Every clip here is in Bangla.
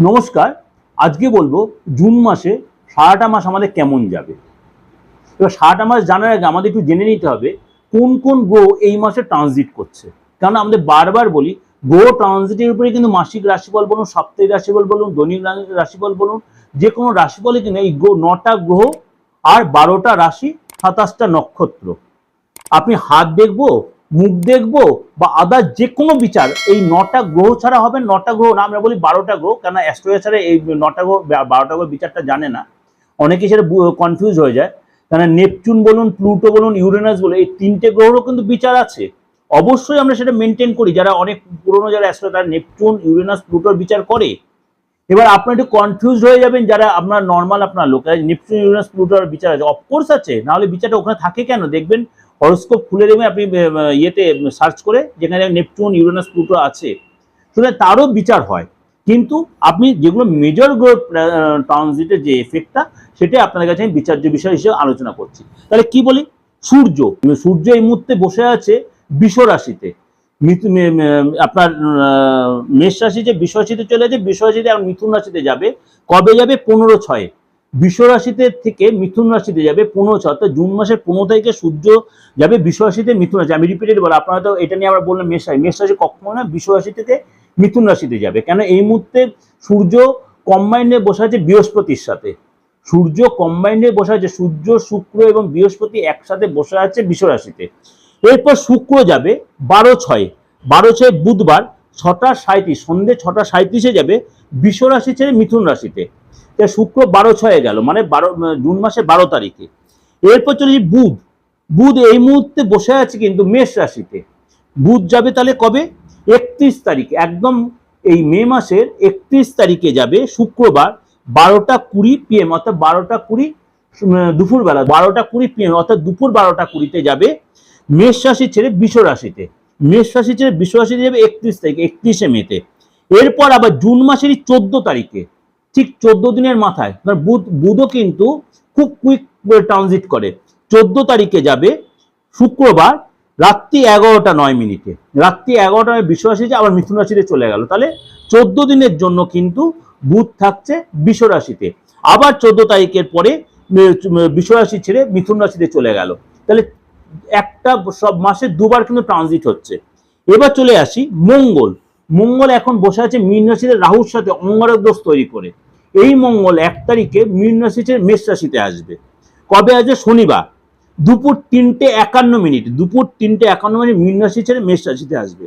নমস্কার। আজকে বলবো জুন মাসে সারাটা মাস আমাদের কেমন যাবে। এবার সারাটা মাস জানার আগে আমাদের একটু জেনে নিতে হবে কোন কোন গ্রহ এই মাসে ট্রানজিট করছে। কারণ আমাদের বারবার বলি গ্রহ ট্রানজিটের উপরে কিন্তু মাসিক রাশিফল বলুন, সাপ্তাহিক রাশিফল বলুন, দৈনিক রাশিফল বলুন, যে কোনো রাশিফলে কিন্তু এই 9টা গ্রহ আর 12টা রাশি 27টা নক্ষত্র। আপনি হাত দেখবো, মুখ দেখবো বা আদার যে কোনো বিচার এই 9টা গ্রহ ছাড়া হবে। 9টা গ্রহ না, আমরা বলি 12টা গ্রহ, কেন অ্যাস্ট্রোলজি ছাড়া এই 9টা গ্রহ 12টা গ্রহ বিচারটা জানে না, অনেকে সেটা কনফিউজ হয়ে যায়। কেন নেপচুন বলুন, প্লুটো বলুন, ইউরেনাস বলুন, এই 3টে গ্রহেরও কিন্তু বিচার আছে। অবশ্যই আমরা সেটা মেনটেন করি, যারা অনেক পুরনো যারা অ্যাস্ট্রো তারা নেপচুন, ইউরেনাস, প্লুটোর বিচার করে। এবার আপনার একটু কনফিউজ হয়ে যাবেন যারা আপনার নর্মাল আপনার লোক, নেপচুন, ইউরেনাস, প্লুটোর বিচার আছে, অফকোর্স আছে, নাহলে বিচারটা ওখানে থাকে কেন? দেখবেন হরোস্কোপ খুলে দেখবেন আপনি ইয়েতে সার্চ করে, যেখানে নেপচুন, ইউরেনাস, প্লুটো আছে, সুতরাং তারও বিচার হয়। কিন্তু আপনি যেগুলো মেজর গ্রহ ট্রানজিটের যে এফেক্টটা, সেটাই আপনাদের কাছে আমি বিচার্য বিষয় হিসেবে আলোচনা করছি। তাহলে কি বলি, সূর্য সূর্য এই মুহূর্তে বসে আছে বৃষ রাশিতে। আপনার মেষ রাশি যে বৃষ রাশিতে চলে যাচ্ছে, বৃষ রাশিতে আর মিথুন রাশিতে যাবে। কবে যাবে? 15/6। বৃষ রাশিতে থেকে মিথুন রাশিতে যাবে 15/6, অর্থাৎ জুন মাসের 15 তারিখে সূর্য যাবে বৃষ রাশিতে মিথুন রাশি। আমি রিপিটেড বলি, আপনারা তো এটা নিয়ে আমরা বললাম মেষ রাশি কখনো না, বৃষ রাশি থেকে মিথুন রাশিতে যাবে। কেন এই মুহূর্তে সূর্য কম্বাইন্ডে বসে আছে বৃহস্পতির সাথে। সূর্য কম্বাইন্ডে বসে আছে, সূর্য, শুক্র এবং বৃহস্পতি একসাথে বসে আছে বৃষ রাশিতে। এরপর শুক্র যাবে 12/6, 12/6 বুধবার 6টা 37, সন্ধ্যে 6টা 37-এ যাবে বৃষ রাশি ছেড়ে মিথুন রাশিতে। শুক্র 12/6 গেল, মানে জুন মাসের 12 তারিখে। এরপর চলে বুধ। বুধ এই মুহূর্তে বসে আছে কিন্তু মেষ রাশিতে। বুধ যাবে তাহলে কবে? 31 তারিখে, একদম এই মে মাসের 31 তারিখে যাবে শুক্রবার 12টা 20 PM, অর্থাৎ 12টা 20 দুপুরবেলা, 12টা 20 PM, অর্থাৎ দুপুর 12টা 20-তে যাবে মেষ রাশি ছেড়ে বৃষ রাশিতে। মেষ রাশি ছেড়ে বৃষ রাশিতে যাবে 31 তারিখে, 31শে মেতে। এরপর আবার জুন মাসেরই 14 তারিখে, ঠিক 14 দিনের মাথায়, বুধও কিন্তু খুব কুইক ট্রানজিট করে। 14 তারিখে যাবে শুক্রবার রাত্রি 11টা 9 মিনিটে। রাত্রি 11টায় বৃষ রাশিতে আবার মিথুন রাশিতে চলে গেল। তাহলে 14 দিনের জন্য কিন্তু বুধ থাকছে বৃষ রাশিতে। আবার 14 তারিখের পরে বৃষ রাশি ছেড়ে মিথুন রাশিতে চলে গেল। তাহলে একটা সব মাসে দুবার কিন্তু ট্রানজিট হচ্ছে। এবার চলে আসি মঙ্গল। মঙ্গল এখন বসে আছে মীন রাশিতে রাহুর সাথে অঙ্গারক দোষ তৈরি করে। এই মঙ্গল 1 তারিখে মীন রাশি ছেড়ে মেষ রাশিতে আসবে। কবে আসবে? শনিবার দুপুর 3:51। দুপুর 3:51 মীন রাশি ছেড়ে মেষ রাশিতে আসবে।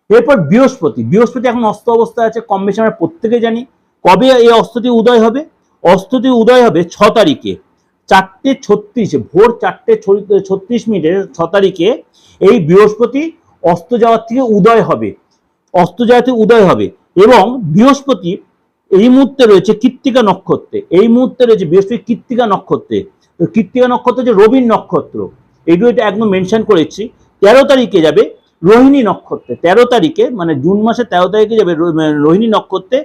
এরপর বৃহস্পতি। বৃহস্পতি এখন অস্ত অবস্থায় আছে, কম বেশি আমরা প্রত্যেকে জানি। কবে এই অস্তটি উদয় হবে? অস্তটি উদয় হবে 6 তারিখে 4:36, ভোর 4:36 6 তারিখে এই বৃহস্পতি অস্ত যাওয়ার থেকে উদয় হবে। অস্ত যাওয়ার থেকে উদয় হবে। এবং বৃহস্পতি এই মুহূর্তে রয়েছে কৃত্তিকা নক্ষত্রে। এই মুহূর্তে রয়েছে বৃহস্পতি কৃত্তিকা নক্ষত্রে। কৃত্তিকা নক্ষত্র হচ্ছে রবির নক্ষত্র, এইগুলো এটা একদম মেনশন করেছি। 13 তারিখে যাবে রোহিণী নক্ষত্রে। 13 তারিখে মানে জুন মাসের 13 তারিখে যাবে রোহিণী নক্ষত্রে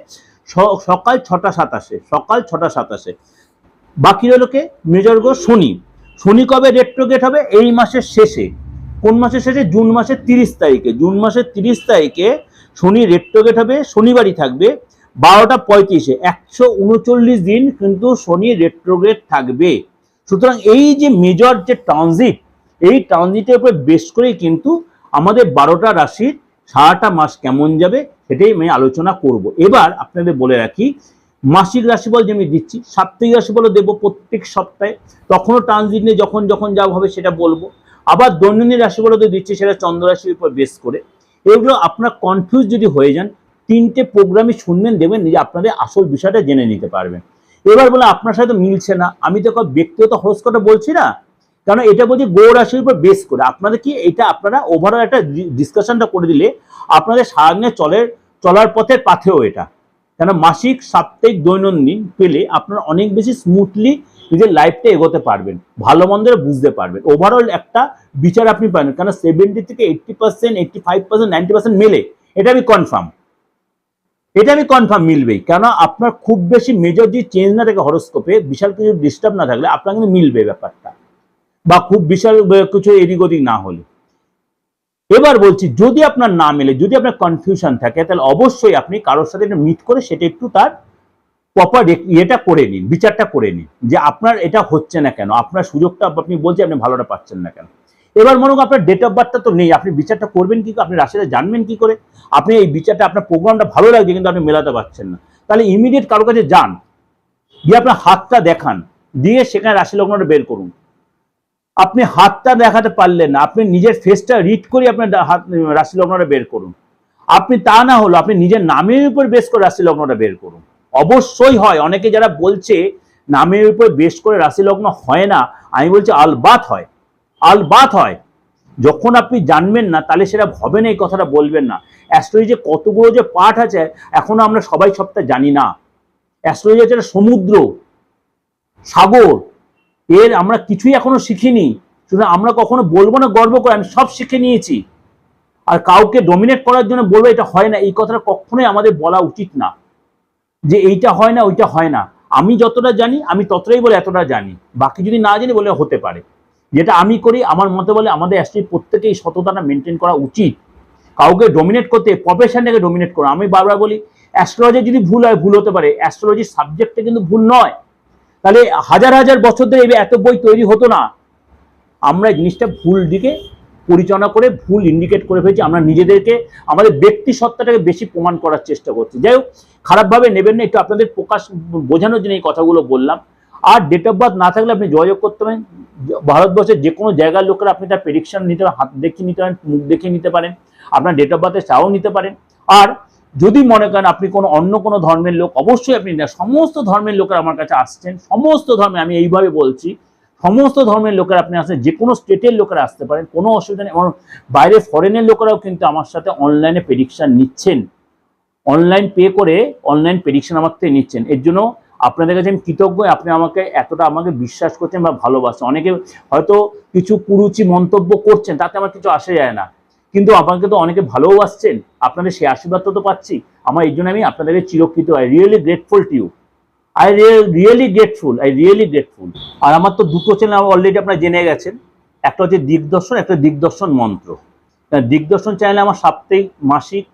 সকাল 6টা 27। সকাল 6টা 27। বাকি রইল কে? মেজর গ্রহ শনি। শনি কবে রেট্রোগেট হবে? এই মাসের শেষে। কোন মাসের শেষে? জুন মাসের 30 তারিখে। জুন মাসের 30 তারিখে শনি রেট্রোগেট হবে, শনিবারই থাকবে 12টা 35-এ। 139 দিন কিন্তু শনি রেট্রোগেট থাকবে। সুতরাং এই যে মেজর যে ট্রানজিট, এই ট্রানজিটের উপর বেস করেই কিন্তু আমাদের 12টা রাশির সারাটা মাস কেমন যাবে সেটাই আমি আলোচনা করব। এবার আপনাদের বলে রাখি, মাসিক রাশিফল যে আমি দিচ্ছি, সাপ্তাহিক রাশিফলও দেবো প্রত্যেক সপ্তাহে, তখনও ট্রানজিট নিয়ে যখন যখন যা হবে সেটা বলবো। আবার দৈনন্দিন রাশিফলও দিচ্ছি, সেটা চন্দ্র রাশির উপর বেস করে। এগুলো আপনার কনফিউজ যদি হয়ে যান, 3টে প্রোগ্রামই শুনবেন, দেখবেন যে আপনাদের আসল বিষয়টা জেনে নিতে পারবেন। এবার বলে আপনার সাথে মিলছে না, আমি তো ব্যক্তিগত হরোস্কোপটা বলছি না, কারণ এটা বলছি গ্রহ রাশির উপর বেস করে। আপনাদের কি এটা আপনারা ওভারঅল একটা ডিসকাশনটা করে দিলে আপনাদের সারাদিনে চলার পথের পাথেও এটা। কেন মাসিক, সাপ্তাহিক, দৈনন্দিন পেলে আপনারা অনেক বেশি স্মুথলি নিজের লাইফটা এগোতে পারবেন, ভালো মন্দের বুঝতে পারবেন, ওভারঅল একটা বিচার আপনি পাবেন। কারণ 70 থেকে 80%, 85%, 90% মেলে, এটা আমি কনফার্ম মিলবেই। কেন আপনার খুব বেশি মেজর যে চেঞ্জ না থাকে হরোস্কোপে, বিশাল কিছু ডিস্টার্ব না থাকলে আপনার কিন্তু মিলবে ব্যাপারটা, বা খুব বিশাল কিছু এদিক ওদিক না হলে। এবার বলছি, যদি আপনার না মেলে, যদি আপনার কনফিউশন থাকে, তাহলে অবশ্যই আপনি কারোর সাথে মিট করে সেটা একটু তার প্রপার ইয়েটা করে নিন, বিচারটা করে নিন যে আপনার এটা হচ্ছে না কেন, আপনার সুযোগটা আপনি বলছেন আপনি ভালোটা পাচ্ছেন না কেন। এবার মনে করুন আপনার ডেট অফ বার্থটা তো নেই, আপনি বিচারটা করবেন কি করে, আপনি রাশিটা জানবেন কি করে, আপনি এই বিচারটা, আপনার প্রোগ্রামটা ভালো লাগছে কিন্তু আপনি মেলাতে পারছেন না, তাহলে ইমিডিয়েট কারো কাছে যান, গিয়ে আপনার হাতটা দেখান, দিয়ে সেখানে রাশি লগ্নটা বের করুন। আপনি হাতটা দেখাতে পারলেন না, আপনি নিজের ফেসটা রিড করে আপনার রাশি লগ্নটা বের করুন। আপনি তা না হলো আপনি নিজের নামের উপর বেস করে রাশি লগ্নটা বের করুন। অবশ্যই হয়, অনেকে যারা বলছে নামের উপর বেস করে রাশি লগ্ন হয় না, আমি বলছি আলবাত হয়, আলবাত হয়। যখন আপনি জানবেন না তাহলে সেটা হবে না, এই কথাটা বলবেন না। অ্যাস্ট্রোলজি যে কতগুলো যে পার্ট আছে এখনো আমরা সবাই সবটা জানি না। অ্যাস্ট্রোলজি হচ্ছে একটা সমুদ্র, সাগর, এর আমরা কিছুই এখনো শিখিনি। সুতরাং আমরা কখনো বলবো না গর্ব করে আমি সব শিখে নিয়েছি, আর কাউকে ডমিনেট করার জন্য বলবো এটা হয় না, এই কথাটা কখনোই আমাদের বলা উচিত না, যে এইটা হয় না ওইটা হয় না। আমি যতটা জানি আমি ততটাই বলে এতটা জানি, বাকি যদি না জানি বলে হতে পারে। যেটা আমি করি আমার মতে বলে আমাদের অ্যাস্ট্রোলজি প্রত্যেকেই সততাটা মেনটেন করা উচিত। কাউকে ডমিনেট করতে, প্রফেশনটাকে ডমিনেট করা, আমি বারবার বলি অ্যাস্ট্রোলজি যদি ভুল হয় ভুল হতে পারে, অ্যাস্ট্রোলজির সাবজেক্টটা কিন্তু ভুল নয়, তাহলে হাজার হাজার বছর ধরে এত বই তৈরি হতো না। আমরা জিনিসটা ভুল দিকে পরিচালনা করে ভুল ইন্ডিকেট করে ফেলছি, আমরা নিজেদেরকে আমাদের ব্যক্তি সত্তাটাকে বেশি প্রমাণ করার চেষ্টা করছি। যাই হোক, খারাপভাবে নেবেন না, একটু আপনাদের প্রকাশ বোঝানোর জন্য এই কথাগুলো বললাম। আর ডেট অফ বার্থ না থাকলে আপনি যোগাযোগ করতে পারেন, ভারতবর্ষের যে কোনো জায়গার লোকেরা আপনি তার প্রেডিকশন নিতে পারেন, হাত দেখিয়ে নিতে পারেন, মুখ দেখিয়ে নিতে পারেন, আপনার ডেট অফ বার্থের চাও নিতে পারেন। আর যদি মনে করেন আপনি কোনো অন্য কোনো ধর্মের লোক, অবশ্যই আপনি সমস্ত ধর্মের লোকেরা আমার কাছে আসছেন, সমস্ত ধর্মে, আমি এইভাবে বলছি সমস্ত ধর্মের লোকেরা আপনি আসেন, যে কোনো স্টেটের লোকেরা আসতে পারেন, কোনো অসুবিধা নেই। এবং বাইরে ফরেনের লোকেরাও কিন্তু আমার সাথে অনলাইনে প্রেডিকশন নিচ্ছেন, অনলাইন পে করে অনলাইন প্রেডিকশন আমার থেকে নিচ্ছেন। এর জন্য আপনাদের কাছে আমি কৃতজ্ঞ, আপনি আমাকে এতটা আমাকে বিশ্বাস করছেন বা ভালোবাসেন। অনেকে হয়তো কিছু কুরুচি মন্তব্য করছেন, তাতে আমার কিছু আসে যায় না, কিন্তু আমাকে তো অনেকে ভালোবাসছেন, আপনাদের সেই আশীর্বাদ তো পাচ্ছি। আমার এই জন্য আমি আপনাদেরকে চিরকৃত, I really grateful to you, I really grateful, I really grateful. আর আমার তো দুটো চ্যানেল অলরেডি আপনারা জেনে গেছেন, একটা হচ্ছে দিগদর্শন, একটা দিগদর্শন মন্ত্র। দিগদর্শন চ্যানেলে আমার সাপ্তাহিক, মাসিক,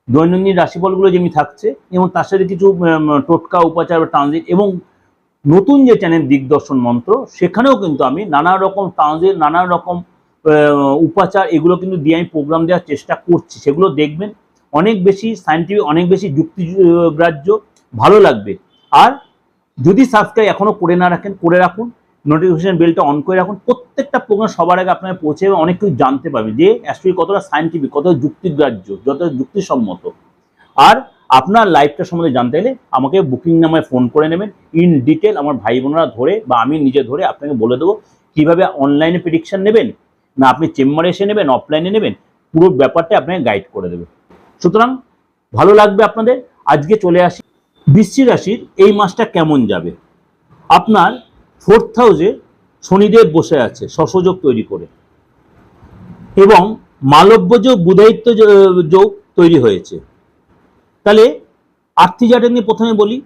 দৈনন্দিন রাশিফলগুলো যেমনি থাকছে, এবং তার সাথে কিছু টোটকা, উপাচার বা ট্রানজিট, এবং নতুন যে চ্যানেল দিগদর্শন মন্ত্র, সেখানেও কিন্তু আমি নানা রকম ট্রানজিট, নানা রকম উপাচার, এগুলো কিন্তু দিয়ে আমি প্রোগ্রাম দেওয়ার চেষ্টা করছি। সেগুলো দেখবেন, অনেক বেশি সায়েন্টিফিক, অনেক বেশি যুক্তিগ্রাহ্য, ভালো লাগবে। আর যদি সাবস্ক্রাইব এখনো করে না রাখেন, করে রাখুন, নোটিফিকেশন বেলটা অন করে রাখুন, প্রত্যেকটা প্রোগ্রাম সবার আগে আপনার পৌঁছে যাবে, অনেক কিছু জানতে পারবেন যে অ্যাকচুয়ালি কতটা সায়েন্টিফিক, কতটা যুক্তিগ্রাহ্য, যতটা যুক্তিসম্মত। আর আপনার লাইফটা সম্বন্ধে জানতে গেলে আমাকে বুকিং নাম্বারে ফোন করে নেবেন, ইন ডিটেল আমার ভাই বোনরা ধরে বা আমি নিজে ধরে আপনাকে বলে দেবো কীভাবে অনলাইনে প্রেডিকশন নেবেন, না আপনি চেম্বারে এসে নেবেন, অফলাইনে নেবেন, পুরো ব্যাপারটা আপনাকে গাইড করে দেবে। সুতরাং ভালো লাগবে আপনাদের। আজকে চলে আসি বৃশ্চিক রাশির এই মাসটা কেমন যাবে। আপনার 4th হাউসে শনিদেব বসে আছে শশযোগ তৈরি করে, এবং মালব্য যোগ, বুধায়িত্ব যোগ তৈরি হয়েছে। তাহলে আর্থিক জাতক নিয়ে প্রথমে বলি,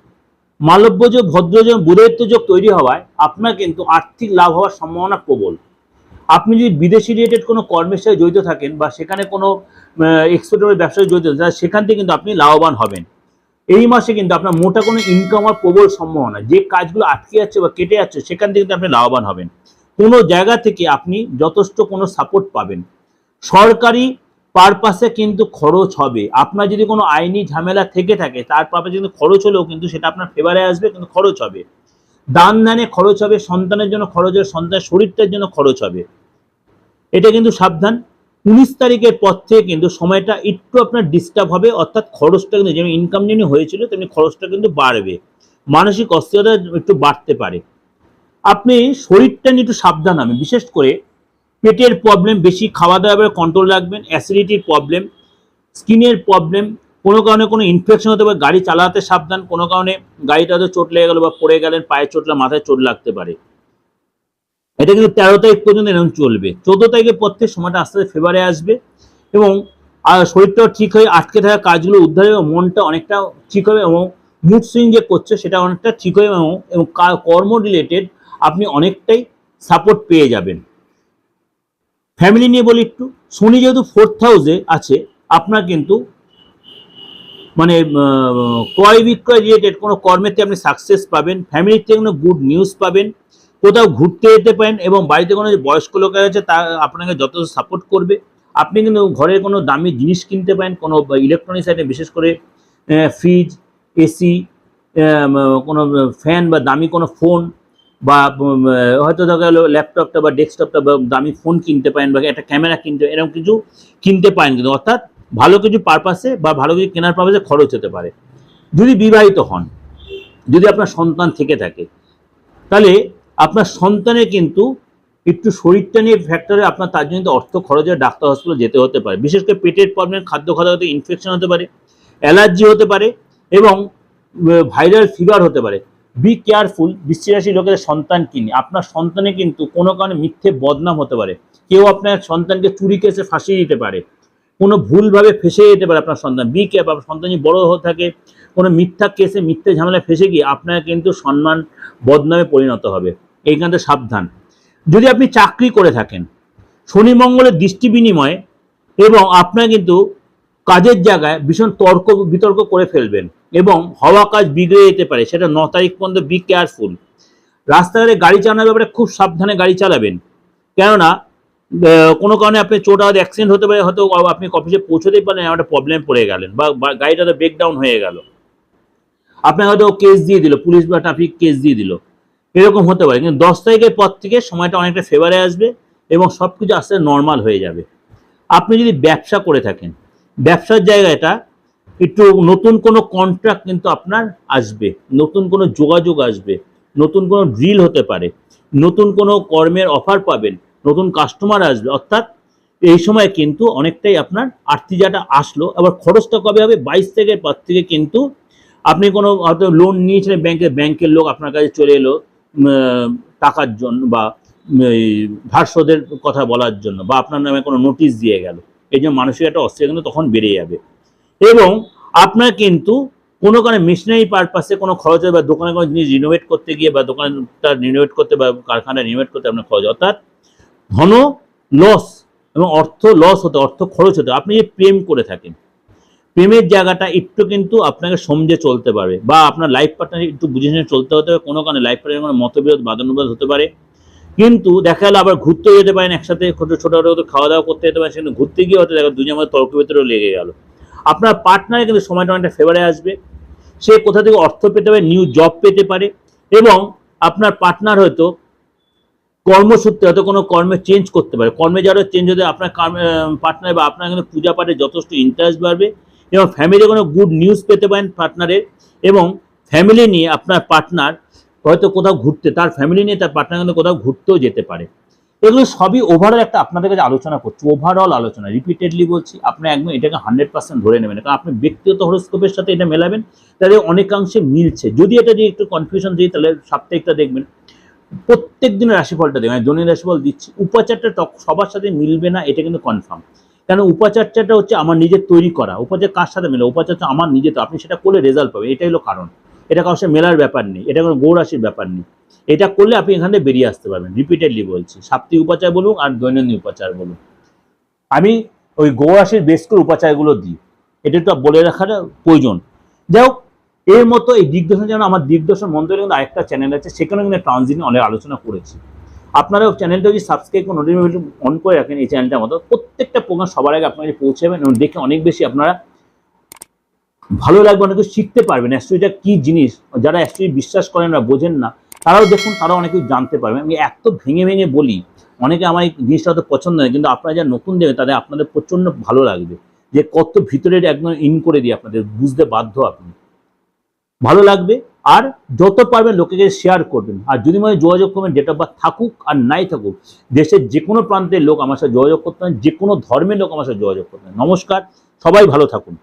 মালব্য যোগ, ভদ্রযোগ, বুধায়িত্ব যোগ তৈরি হওয়ায় আপনার কিন্তু আর্থিক লাভ হওয়ার সম্ভাবনা প্রবল। আপনি যদি বিদেশি রিলেটেড কোনো কর্মের সাথে জড়িত থাকেন বা সেখানে কোনো এক্সপোর্টের ব্যবসায় জড়িত থাকেন, সেখান থেকে কিন্তু আপনি লাভবান হবেন। এই মাসে কিন্তু আপনার মোটা কোনো ইনকাম হওয়ার প্রবল সম্ভাবনা, যে কাজগুলো আটকে যাচ্ছে বা কেটে যাচ্ছে সেখান থেকে কিন্তু আপনি লাভবান হবেন। কোনো জায়গা থেকে আপনি যথেষ্ট কোনো সাপোর্ট পাবেন। সরকারি পারপাসে কিন্তু খরচ হবে, আপনার যদি কোনো আইনি ঝামেলা থেকে থাকে তার পারপাসে কিন্তু খরচ হলেও কিন্তু সেটা আপনার ফেভারে আসবে, কিন্তু খরচ হবে। দান ধ্যানে খরচ হবে, সন্তানের জন্য খরচ হবে, সন্তানের শরীরটার জন্য খরচ হবে, এটা কিন্তু সাবধান। 19 তারিখের পর থেকে কিন্তু সময়টা একটু আপনার ডিস্টার্ব হবে, অর্থাৎ খরচটা কিন্তু যেমন ইনকাম যেমনি হয়েছিল তেমনি খরচটা কিন্তু বাড়বে, মানসিক অস্থিরতা একটু বাড়তে পারে। আপনি শরীরটা নিয়ে একটু সাবধান হবেন, বিশেষ করে পেটের প্রবলেম, বেশি খাওয়া দাওয়া কন্ট্রোল রাখবেন, অ্যাসিডিটির প্রবলেম, স্কিনের প্রবলেম, কোনো কারণে কোনো ইনফেকশন হতে পারে, গাড়ি চালাতে সাবধান, কোনো কারণে গাড়িটাতে চোট লেগে গেল বা পড়ে গেলেন, পায়ে চোট, মাথায় চোট লাগতে পারে। এটা কিন্তু 13 তারিখ পর্যন্ত এরকম চলবে। 14 তারিখের পর থেকে সময়টা আস্তে আস্তে ফেভারে আসবে, এবং শরীরটাও ঠিক হয়ে আটকে থাকা কাজগুলো উদ্ধার হবে, মনটা অনেকটা ঠিক হবে, এবং মুড সুইং যে করছে সেটা অনেকটা ঠিক হবে, এবং কর্ম রিলেটেড আপনি অনেকটাই সাপোর্ট পেয়ে যাবেন। ফ্যামিলি নিয়ে বলি একটু, শনি যেহেতু 4th হাউসে আছে, আপনার কিন্তু মানে ক্রয় বিক্রয় রিলেটেড কোনো কর্মেতে আপনি সাকসেস পাবেন, ফ্যামিলির থেকে কোনো গুড নিউজ পাবেন, কোথাও ঘুরতে যেতে পারেন, এবং বাড়িতে কোনো যে বয়স্ক লোক আছে তা আপনাকে যথেষ্ট সাপোর্ট করবে। আপনি কিন্তু ঘরের কোনো দামি জিনিস কিনতে পারেন, কোনো ইলেকট্রনিক্স আইটেম, বিশেষ করে ফ্রিজ, এসি, কোনো ফ্যান বা দামি কোনো ফোন, বা হয়তো দেখা গেলো ল্যাপটপটা বা ডেস্কটপটা বা দামি ফোন কিনতে পারেন, বা একটা ক্যামেরা কিনতে, এরকম কিছু কিনতে পারেন কিন্তু, অর্থাৎ ভালো কিছু পারপাসে বা ভালো কিছু কেনার পারপাসে খরচ হতে পারে। যদি বিবাহিত হন, যদি আপনার সন্তান থেকে থাকে, তাহলে আপনার সন্তানের কিন্তু একটু শরীরটা নিয়ে ফ্যাক্টরে আপনার তার জন্য অর্থ খরচে ডাক্তার হসপিটালে যেতে হতে পারে, বিশেষ করে পেটের প্রবলেম, খাদ্য খাদ্যতে ইনফেকশন হতে পারে, অ্যালার্জি হতে পারে, এবং ভাইরাল ফিভার হতে পারে। বি কেয়ারফুল বৃশ্চিক রাশির লোকেদের সন্তান কিনে, আপনার সন্তানে কিন্তু কোনো কারণে মিথ্যে বদনাম হতে পারে, কেউ আপনার সন্তানকে চুরি কেসে ফাঁসিয়ে দিতে পারে, কোনো ভুলভাবে ফেসে যেতে পারে আপনার সন্তান। বি কেয়ারফুল, আপনার সন্তান যদি বড় হয়ে থাকে কোনো মিথ্যা কেসে, মিথ্যে ঝামেলায় ফেসে গিয়ে আপনার কিন্তু সম্মান বদনামে পরিণত হবে, এইখান থেকে সাবধান। যদি আপনি চাকরি করে থাকেন, শনি মঙ্গলের দৃষ্টি বিনিময়ে এবং আপনার কিন্তু কাজের জায়গায় ভীষণ তর্ক বিতর্ক করে ফেলবেন, এবং হওয়া কাজ বিগড়ে যেতে পারে, সেটা 9 তারিখ পর্যন্ত বি কেয়ারফুল। রাস্তাঘাটে গাড়ি চালানোর ব্যাপারে খুব সাবধানে গাড়ি চালাবেন, কেননা কোনো কারণে আপনি চোট আঘাত অ্যাক্সিডেন্ট হতে পারে, হয়তো আপনি অফিসে পৌঁছতেই পারেন, একটা প্রবলেম পড়ে গেলেন, বা গাড়িটা ব্রেকডাউন হয়ে গেল, আপনাকে হয়তো কেস দিয়ে দিল, পুলিশ বা ট্রাফিক কেস দিয়ে দিল, এরকম হতে পারে। কিন্তু 10 তারিখের পর থেকে সময়টা অনেকটা ফেভারে আসবে এবং সব কিছু আস্তে নর্মাল হয়ে যাবে। আপনি যদি ব্যবসা করে থাকেন, ব্যবসার জায়গাটা একটু নতুন কোনো কন্ট্রাক্ট কিন্তু আপনার আসবে, নতুন কোনো যোগাযোগ আসবে, নতুন কোনো ড্রিল হতে পারে, নতুন কোনো কর্মের অফার পাবেন, নতুন কাস্টমার আসবে, অর্থাৎ এই সময় কিন্তু অনেকটাই আপনার আর্থিকজাটা আসলো। আবার খরচটা কবে হবে? 22 তারিখের পর থেকে কিন্তু আপনি কোনো হয়তো লোন নিয়েছিলেন ব্যাংকের লোক আপনার কাছে চলে এলো টাকার জন্য, বা ধার শোধের কথা বলার জন্য, বা আপনার নামে কোনো নোটিশ দিয়ে গেল, এই জন্য মানসিক একটা অস্থিরতা কিন্তু তখন বেড়ে যাবে। এবং আপনার কিন্তু কোনো কারণে মেশিনারি পারপাসে কোনো খরচ হয়, বা দোকানে কোনো জিনিস রিনোভেট করতে গিয়ে, বা দোকানটা রিনোভেট করতে, বা কারখানা রিনোভেট করতে আপনার খরচ, অর্থাৎ ধন লস এবং অর্থ লস হতে, অর্থ খরচ হতে। আপনি যে প্রেম করে থাকেন, প্রেমের জায়গাটা একটু কিন্তু আপনাকে সমঝে চলতে পারবে, বা আপনার লাইফ পার্টনার একটু বুঝে শুনে চলতে হতে হবে। কোনো কারণে লাইফ পার্টনারের কোনো মতবিরোধ বাদানুবাদ হতে পারে, কিন্তু দেখা গেলো আবার ঘুরতেও যেতে পারেন, একসাথে ছোটো খাওয়া দাওয়া করতে যেতে পারেন, সেখানে ঘুরতে গিয়ে হয়তো দেখা দুজনের মধ্যে তর্ক ভেতরেও লেগে গেল। আপনার পার্টনারে কিন্তু সময়টা অনেকটা ফেভারে আসবে, সে কোথা থেকে অর্থ পেতে পারে, নিউ জব পেতে পারে, এবং আপনার পার্টনার হয়তো কর্মসূত্রে হয়তো কোনো কর্মে চেঞ্জ করতে পারে, কর্মে যারা চেঞ্জ হতে আপনার পার্টনার বা আপনার কিন্তু পূজা পাঠে যথেষ্ট ইন্টারেস্ট বাড়বে, এবং ফ্যামিলি কোনো গুড নিউজ পেতে পারেন পার্টনারের, এবং ফ্যামিলি নিয়ে আপনার পার্টনার হয়তো কোথাও ঘুরতে, তার ফ্যামিলি নিয়ে তার পার্টনার কিন্তু কোথাও ঘুরতেও যেতে পারে। এগুলো সবই ওভারঅল একটা আপনাদের কাছে আলোচনা করছি, ওভারঅল আলোচনা, রিপিটেডলি বলছি, আপনি একদম এটাকে 100% ধরে নেবেন, কারণ আপনি ব্যক্তিগত হরোস্কোপের সাথে এটা মেলাবেন, তাহলে অনেকাংশে মিলছে। যদি এটা দিয়ে একটু কনফিউশন দিই, তাহলে সাপ্তাহিকটা দেখবেন, প্রত্যেক দিনের রাশিফলটা দেখবেন, দৈনিক রাশিফল দিচ্ছি, উপাচারটা সবার সাথে মিলবে না, এটা কিন্তু কনফার্ম। কেন উপাচারটা হচ্ছে আমার নিজের তৈরি করা, উপাচার কার সাথে মেলে? উপাচারটা আমার নিজে, তো আপনি সেটা করলে রেজাল্ট পাবেন, এটাই হলো কারণ। এটা কারোর সাথে মেলার ব্যাপার নেই, এটা কোনো গৌর রাশির ব্যাপার নেই, এটা করলে আপনি এখান থেকে বেরিয়ে আসতে পারবেন। রিপিটেডলি বলছি, সাপ্তাহিক উপাচার বলুন আর দৈনন্দিন উপাচার বলুন, আমি ওই গৌর রাশির বেস করে উপাচারগুলো দিই, এটা একটু বলে রাখার প্রয়োজন। যাই হোক, এর মতো এই দিগদর্শন, যেমন আমার দিগদর্শন মন্ত্রে কিন্তু আরেকটা চ্যানেল আছে, সেখানে কিন্তু ট্রানজিট নিয়ে অনেক আলোচনা করেছি। আপনারা চ্যানেলটা যদি সাবস্ক্রাইব করে নোটিফিকেশন অন করে রাখেন, এই চ্যানেলটার মতো প্রত্যেকটা প্রোগ্রাম সবার আগে আপনার কাছে পৌঁছে যাবেন, এবং দেখে অনেক বেশি আপনারা ভালো লাগবে, অনেক কিছু শিখতে পারবেন। অ্যাস্ট্রোলজিটা কি জিনিস, যারা অ্যাস্ট্রোলজি বিশ্বাস করেন বা বোঝেন না, তারাও দেখুন, তারাও অনেক কিছু জানতে পারবেন। আমি এত ভেঙে ভেঙে বলি, অনেকে আমার এই জিনিসটা হয়তো পছন্দ নয়, কিন্তু আপনারা যারা নতুন দেবেন তাদের আপনাদের প্রচণ্ড ভালো লাগবে, যে কত ভিতরে একদম ইন করে দিই, আপনাদের বুঝতে বাধ্য, আপনি ভালো লাগবে। আর যত পারবেন লোকেকে শেয়ার করবেন, আর যদি মনে যোগাযোগ করবেন, ডেট অফ বার্থ থাকুক আর নাই থাকুক, দেশের যে কোনো প্রান্তের লোক আমার সাথে যোগাযোগ করতে পারেন, যে কোনো ধর্মের লোক আমার সাথে যোগাযোগ করতে পারেন। নমস্কার, সবাই ভালো থাকুন।